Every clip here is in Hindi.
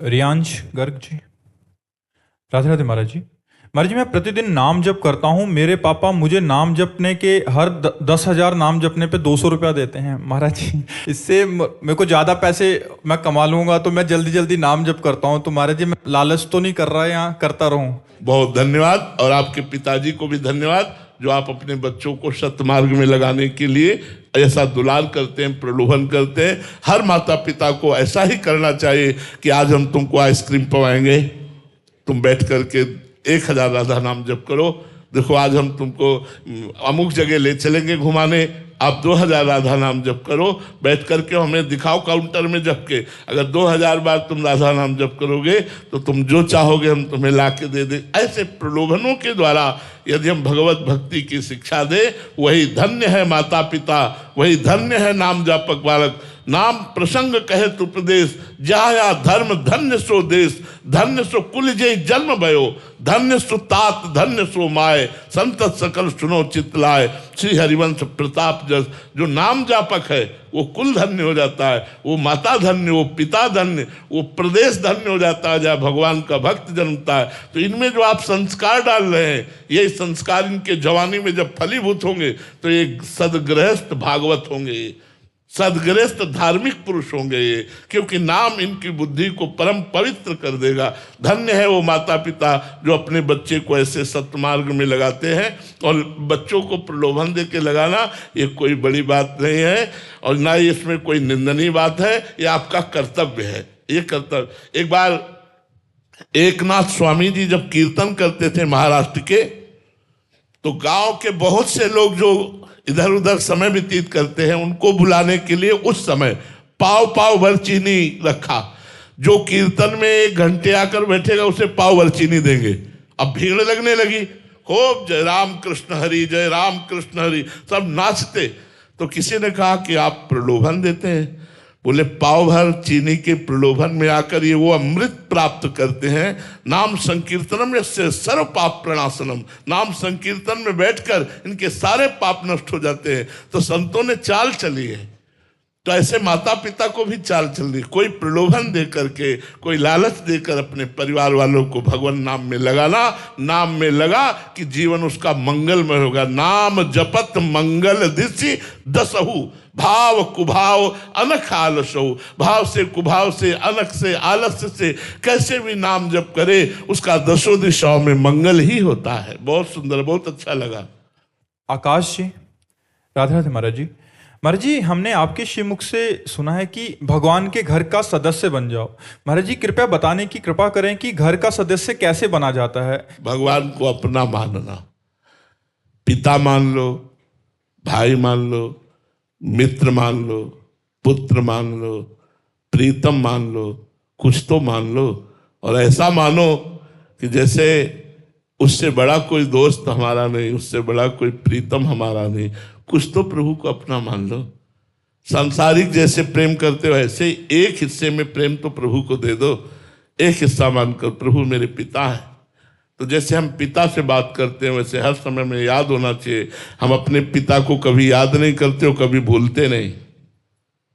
रियांश गर्ग जी। राधे राधे महाराज जी। महाराज जी, मैं प्रतिदिन नाम जप करता हूँ। मेरे पापा मुझे नाम जपने के हर 10,000 नाम जपने पे 200 रुपया देते हैं महाराज जी। इससे मेरे को ज़्यादा पैसे मैं कमा लूंगा तो मैं जल्दी जल्दी नाम जप करता हूँ। तो महाराज जी, मैं लालच तो नहीं कर रहा है, यहाँ करता रहूँ? बहुत धन्यवाद। और आपके पिताजी को भी धन्यवाद जो आप अपने बच्चों को सत्मार्ग में लगाने के लिए ऐसा दुलार करते हैं, प्रलोभन करते हैं। हर माता पिता को ऐसा ही करना चाहिए कि आज हम तुमको आइसक्रीम पवाएंगे, तुम बैठ करके 1000 राधा नाम जप करो। देखो आज हम तुमको अमुक जगह ले चलेंगे घुमाने, आप 2000 राधा नाम जप करो, बैठ करके हमें दिखाओ काउंटर में जप के। अगर 2000 बार तुम राधा नाम जप करोगे तो तुम जो चाहोगे हम तुम्हें ला के दे दें। ऐसे प्रलोभनों के द्वारा यदि हम भगवत भक्ति की शिक्षा दे, वही धन्य है माता पिता, वही धन्य है नाम जापक बालक। नाम प्रसंग कहे उपदेश, जाया धर्म धन्य सो देश, धन्य सो कुल जय जन्म भयो, धन्य सो तात धन्य सो माय, संत सकल सुनो चितलाय। श्री हरिवंश प्रताप जस जो नाम जापक है वो कुल धन्य हो जाता है, वो माता धन्य, वो पिता धन्य, वो प्रदेश धन्य हो जाता है जहाँ भगवान का भक्त जन्मता है। तो इनमें जो आप संस्कार डाल रहे हैं, ये संस्कार इनके जवानी में जब फलीभूत होंगे तो ये सदगृहस्थ भागवत होंगे, सदगृहस्थ धार्मिक पुरुष होंगे ये, क्योंकि नाम इनकी बुद्धि को परम पवित्र कर देगा। धन्य है वो माता पिता जो अपने बच्चे को ऐसे सत्मार्ग में लगाते हैं। और बच्चों को प्रलोभन दे के लगाना ये कोई बड़ी बात नहीं है और ना ही इसमें कोई निंदनीय बात है, ये आपका कर्तव्य है, ये कर्तव्य। एक बार एकनाथ स्वामी जी जब कीर्तन करते थे महाराष्ट्र के, तो गांव के बहुत से लोग जो इधर उधर समय व्यतीत करते हैं उनको बुलाने के लिए उस समय पाव भर चीनी रखा। जो कीर्तन में 1 घंटे आकर बैठेगा उसे पाव भर चीनी देंगे। अब भीड़ लगने लगी, खूब जय राम कृष्ण हरि, जय राम कृष्ण हरि, सब नाचते। तो किसी ने कहा कि आप प्रलोभन देते हैं। बोले पाव भर चीनी के प्रलोभन में आकर ये वो अमृत प्राप्त करते हैं। नाम संकीर्तनम से सर्व पाप प्रणाशनम, नाम संकीर्तन में बैठकर इनके सारे पाप नष्ट हो जाते हैं। तो संतों ने चाल चली है, तो ऐसे माता पिता को भी चाल चलनी। कोई प्रलोभन दे करके, कोई लालच देकर अपने परिवार वालों को भगवान नाम में लगाना, नाम में लगा कि जीवन उसका मंगलमय होगा। नाम जपत मंगल दिशि दसहु, भाव कुभाव अनख आलसहु। भाव से कुभाव से अनख से आलस्य से कैसे भी नाम जप करे उसका 10 दिशाओं में मंगल ही होता है। बहुत सुंदर, बहुत अच्छा लगा। आकाश जी। राधे राधे महाराज जी। महाराज जी, हमने आपके श्रीमुख से सुना है कि भगवान के घर का सदस्य बन जाओ। महाराज जी, कृपया बताने की कृपा करें कि घर का सदस्य कैसे बना जाता है? भगवान को अपना मानना, पिता मान लो, भाई मान लो, मित्र मान लो, पुत्र मान लो, प्रीतम मान लो, कुछ तो मान लो। और ऐसा मानो कि जैसे उससे बड़ा कोई दोस्त हमारा नहीं, उससे बड़ा कोई प्रीतम हमारा नहीं। कुछ तो प्रभु को अपना मान लो। सांसारिक जैसे प्रेम करते हो ऐसे एक हिस्से में प्रेम तो प्रभु को दे दो। एक हिस्सा मानकर प्रभु मेरे पिता है, तो जैसे हम पिता से बात करते हैं वैसे हर समय में याद होना चाहिए। हम अपने पिता को कभी याद नहीं करते हो, कभी भूलते नहीं।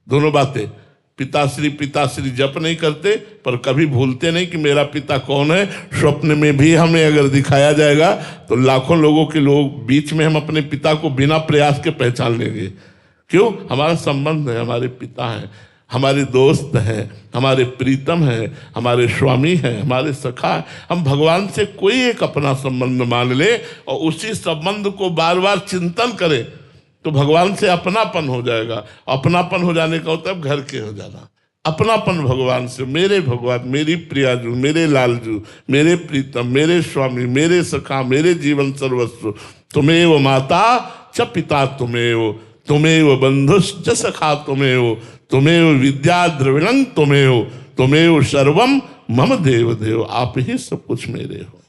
दोनों बातें, पिताश्री जप नहीं करते पर कभी भूलते नहीं कि मेरा पिता कौन है। स्वप्न में भी हमें अगर दिखाया जाएगा तो लाखों लोगों के लोग बीच में हम अपने पिता को बिना प्रयास के पहचान लेंगे। क्यों? हमारा संबंध है, हमारे पिता हैं, हमारे दोस्त हैं, हमारे प्रीतम हैं, हमारे स्वामी हैं, हमारे सखा हैं। हम भगवान से कोई एक अपना संबंध मान ले और उसी संबंध को बार बार चिंतन करें तो भगवान से अपनापन हो जाएगा। अपनापन हो जाने का होता है घर के हो जाना। अपनापन भगवान से, मेरे भगवान, मेरी प्रियाजू, मेरे लालजू, मेरे प्रीतम, मेरे स्वामी, मेरे सखा, मेरे जीवन सर्वस्व। तुम्हें माता च पिता तुम्हें, तुम्हें बंधुश्च सखा तुम्हें, तुम्हें विद्या द्रविणं तुम्हें, तुम्हें सर्वम मम देव देव। आप ही सब कुछ मेरे हो।